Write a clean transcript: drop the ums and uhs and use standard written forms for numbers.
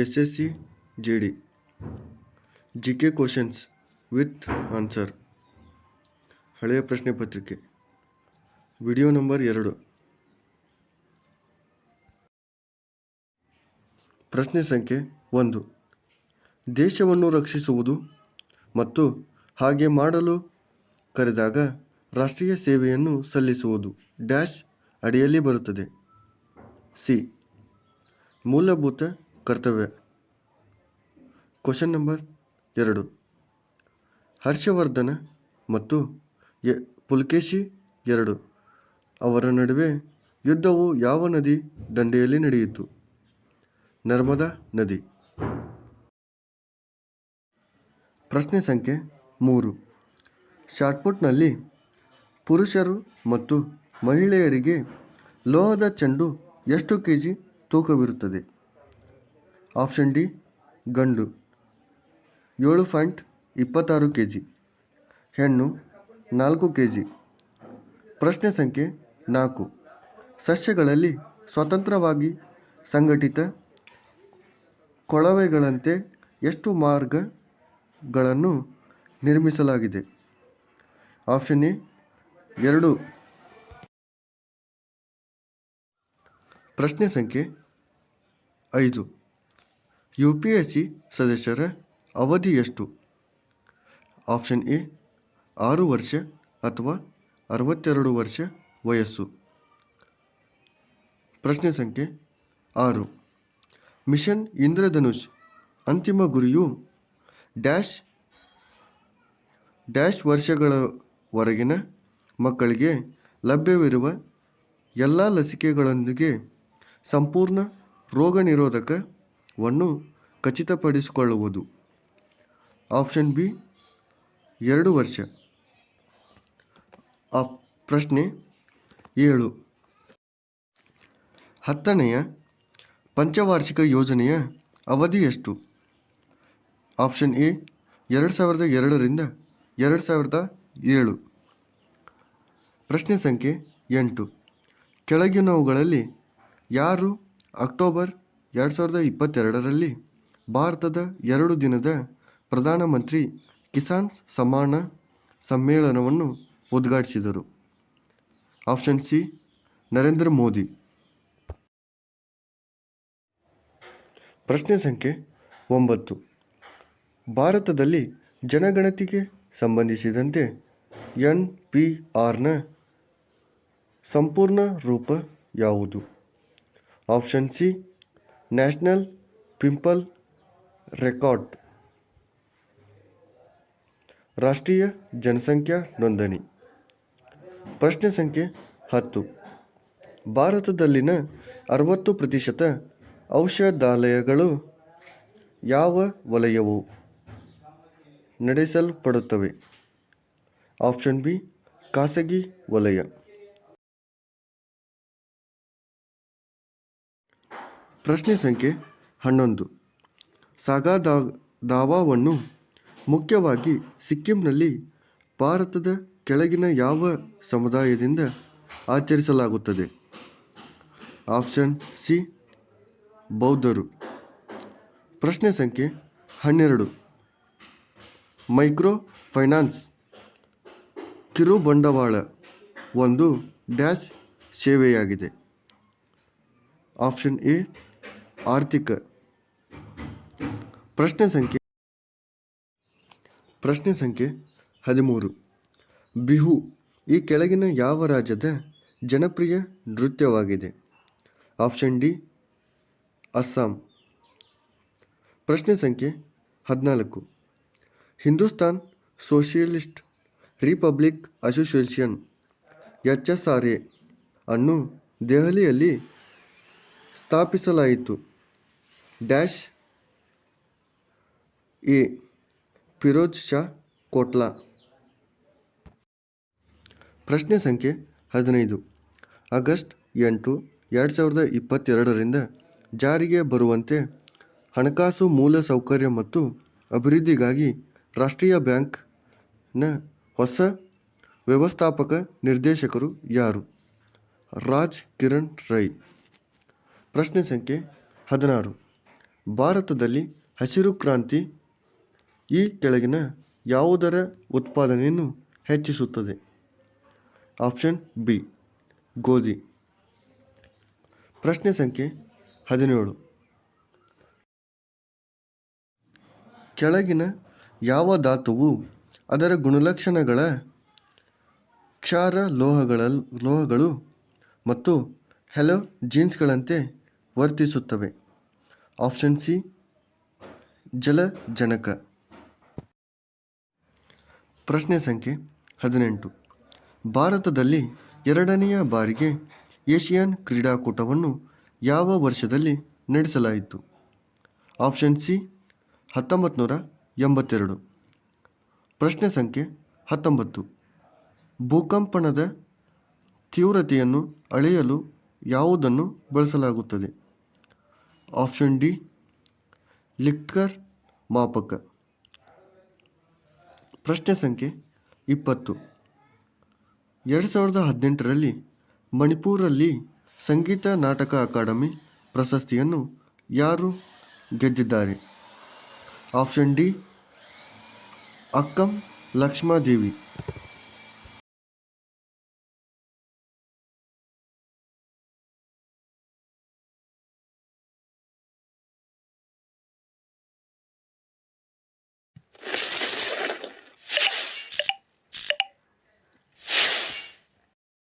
SSC GD GK questions with answer ಹಳೆಯ ಪ್ರಶ್ನೆ ಪತ್ರಿಕೆ ವಿಡಿಯೋ ನಂಬರ್ 2. ಪ್ರಶ್ನೆ ಸಂಖ್ಯೆ 1. ದೇಶವನ್ನು ರಕ್ಷಿಸುವುದು ಮತ್ತು ಹಾಗೆ ಮಾಡಲು ಕರೆದಾಗ ರಾಷ್ಟ್ರೀಯ ಸೇವೆಯನ್ನು ಸಲ್ಲಿಸುವುದು ಡ್ಯಾಶ್ ಅಡಿಯಲ್ಲಿ ಬರುತ್ತದೆ. ಸಿ. ಮೂಲಭೂತ ಕರ್ತವ್ಯ. Question number 2. ಹರ್ಷವರ್ಧನ ಮತ್ತು ಪುಲಕೇಶಿ ಎರಡು ಅವರ ನಡುವೆ ಯುದ್ಧವು ಯಾವ ನದಿ ದಂಡೆಯಲ್ಲಿ ನಡೆಯಿತು? ನರ್ಮದಾ ನದಿ. ಪ್ರಶ್ನೆ ಸಂಖ್ಯೆ 3. ಶಾಟ್ಪುಟ್ನಲ್ಲಿ ಪುರುಷರು ಮತ್ತು ಮಹಿಳೆಯರಿಗೆ ಲೋಹದ ಚೆಂಡು ಎಷ್ಟು kg ತೂಕವಿರುತ್ತದೆ? ಆಪ್ಷನ್ ಡಿ ಗಂಡು 7.26 kg, ಹೆಣ್ಣು 4 kg. ಪ್ರಶ್ನೆ ಸಂಖ್ಯೆ 4. ಸಸ್ಯಗಳಲ್ಲಿ ಸ್ವತಂತ್ರವಾಗಿ ಸಂಘಟಿತ ಕೊಳವೆಗಳಂತೆ ಎಷ್ಟು ಮಾರ್ಗಗಳನ್ನು ನಿರ್ಮಿಸಲಾಗಿದೆ? Option A 2. ಪ್ರಶ್ನೆ ಸಂಖ್ಯೆ 5. UPSC ಸದಸ್ಯರ ಅವಧಿ ಎಷ್ಟು? ಆಪ್ಷನ್ ಎ 6 ವರ್ಷ ಅಥವಾ 62 ವರ್ಷ ವಯಸ್ಸು. ಪ್ರಶ್ನೆ ಸಂಖ್ಯೆ 6. ಮಿಷನ್ ಇಂದ್ರಧನುಷ್ ಅಂತಿಮ ಗುರಿಯು ಡ್ಯಾಶ್ ವರ್ಷಗಳವರೆಗಿನ ಮಕ್ಕಳಿಗೆ ಲಭ್ಯವಿರುವ ಎಲ್ಲ ಲಸಿಕೆಗಳೊಂದಿಗೆ ಸಂಪೂರ್ಣ ರೋಗ ನಿರೋಧಕವನ್ನು ಖಚಿತಪಡಿಸಿಕೊಳ್ಳುವುದು. ಆಪ್ಷನ್ ಬಿ 2 ವರ್ಷ. ಪ್ರಶ್ನೆ 7. 10ನೆಯ ಪಂಚವಾರ್ಷಿಕ ಯೋಜನೆಯ ಅವಧಿ ಎಷ್ಟು? ಆಪ್ಷನ್ ಎ 2002 ರಿಂದ 2007. ಪ್ರಶ್ನೆ ಸಂಖ್ಯೆ 8. ಕೆಳಗಿನವುಗಳಲ್ಲಿ ಯಾರು ಅಕ್ಟೋಬರ್ 2022ರಲ್ಲಿ ಭಾರತದ 2 ದಿನದ ಪ್ರಧಾನಮಂತ್ರಿ ಕಿಸಾನ್ ಸಮ್ಮಾನ ಸಮ್ಮೇಳನವನ್ನು ಉದ್ಘಾಟಿಸಿದರು? Option C Narendra Modi. ಪ್ರಶ್ನೆ ಸಂಖ್ಯೆ 9. ಭಾರತದಲ್ಲಿ ಜನಗಣತಿಗೆ ಸಂಬಂಧಿಸಿದಂತೆ NPRನ ಸಂಪೂರ್ಣ ರೂಪ ಯಾವುದು? Option C national people record, ರಾಷ್ಟ್ರೀಯ ಜನಸಂಖ್ಯಾ ನೋಂದಣಿ. ಪ್ರಶ್ನೆ ಸಂಖ್ಯೆ 10. ಭಾರತದಲ್ಲಿನ 60% ಔಷಧಾಲಯಗಳು ಯಾವ ವಲಯವು ನಡೆಸಲ್ಪಡುತ್ತವೆ? ಆಪ್ಷನ್ ಬಿ ಖಾಸಗಿ ವಲಯ. ಪ್ರಶ್ನೆ ಸಂಖ್ಯೆ 11. ಸಾಗಾ ದಾವಾವನ್ನು ಮುಖ್ಯವಾಗಿ ಸಿಕ್ಕಿಂನಲ್ಲಿ ಭಾರತದ ಕೆಳಗಿನ ಯಾವ ಸಮುದಾಯದಿಂದ ಆಚರಿಸಲಾಗುತ್ತದೆ? ಆಪ್ಷನ್ ಸಿ ಬೌದ್ಧರು. ಪ್ರಶ್ನೆ ಸಂಖ್ಯೆ 12. ಮೈಕ್ರೋ ಫೈನಾನ್ಸ್ ಕಿರುಬಂಡವಾಳ ಒಂದು ಡ್ಯಾಶ್ ಸೇವೆಯಾಗಿದೆ? ಆಪ್ಷನ್ ಎ ಆರ್ಥಿಕ. ಪ್ರಶ್ನೆ ಸಂಖ್ಯೆ 13. ಬಿಹು ಈ ಕೆಳಗಿನ ಯಾವ ರಾಜ್ಯದ ಜನಪ್ರಿಯ ನೃತ್ಯವಾಗಿದೆ? Option D Assam. ಪ್ರಶ್ನೆ ಸಂಖ್ಯೆ 14. Hindustan socialist republic association HSRA ಅನ್ನು ದೆಹಲಿಯಲ್ಲಿ ಸ್ಥಾಪಿಸಲಾಯಿತು? Dash A Firoz Shah Kotla. ಪ್ರಶ್ನೆ ಸಂಖ್ಯೆ 15. ಆಗಸ್ಟ್ 8, 2022ರಿಂದ ಜಾರಿಗೆ ಬರುವಂತೆ ಹಣಕಾಸು ಮೂಲಸೌಕರ್ಯ ಮತ್ತು ಅಭಿವೃದ್ಧಿಗಾಗಿ ರಾಷ್ಟ್ರೀಯ ಬ್ಯಾಂಕ್ನ ಹೊಸ ವ್ಯವಸ್ಥಾಪಕ ನಿರ್ದೇಶಕರು ಯಾರು? ರಾಜ್ ಕಿರಣ್ ರೈ. ಪ್ರಶ್ನೆ ಸಂಖ್ಯೆ 16. ಭಾರತದಲ್ಲಿ ಹಸಿರು ಕ್ರಾಂತಿ ಈ ಕೆಳಗಿನ ಯಾವುದರ ಉತ್ಪಾದನೆಯನ್ನು ಹೆಚ್ಚಿಸುತ್ತದೆ? ಆಪ್ಷನ್ ಬಿ ಗೋಧಿ. ಪ್ರಶ್ನೆ ಸಂಖ್ಯೆ 17. ಕೆಳಗಿನ ಯಾವ ಧಾತುವು ಅದರ ಗುಣಲಕ್ಷಣಗಳ ಕ್ಷಾರ ಲೋಹಗಳು ಮತ್ತು ಹ್ಯಾಲೋಜೆನ್ಸ್ಗಳಂತೆ ವರ್ತಿಸುತ್ತವೆ? ಆಪ್ಷನ್ ಸಿ ಜಲಜನಕ. ಪ್ರಶ್ನೆ ಸಂಖ್ಯೆ 18. ಭಾರತದಲ್ಲಿ 2ನೆಯ ಬಾರಿಗೆ ಏಷಿಯನ್ ಕ್ರೀಡಾಕೂಟವನ್ನು ಯಾವ ವರ್ಷದಲ್ಲಿ ನಡೆಸಲಾಯಿತು? Option C 1982. ಪ್ರಶ್ನೆ ಸಂಖ್ಯೆ 19. ಭೂಕಂಪನದ ತೀವ್ರತೆಯನ್ನು ಅಳೆಯಲು ಯಾವುದನ್ನು ಬಳಸಲಾಗುತ್ತದೆ? ಆಪ್ಷನ್ ಡಿ ಲಿಕ್ಟರ್ ಮಾಪಕ. ಪ್ರಶ್ನೆ ಸಂಖ್ಯೆ 20. 2018ರಲ್ಲಿ ಮಣಿಪುರಲ್ಲಿ ಸಂಗೀತ ನಾಟಕ ಅಕಾಡೆಮಿ ಪ್ರಶಸ್ತಿಯನ್ನು ಯಾರು ಗೆದ್ದಿದ್ದಾರೆ? Option D Akkam ಲಕ್ಷ್ಮಾದೇವಿ.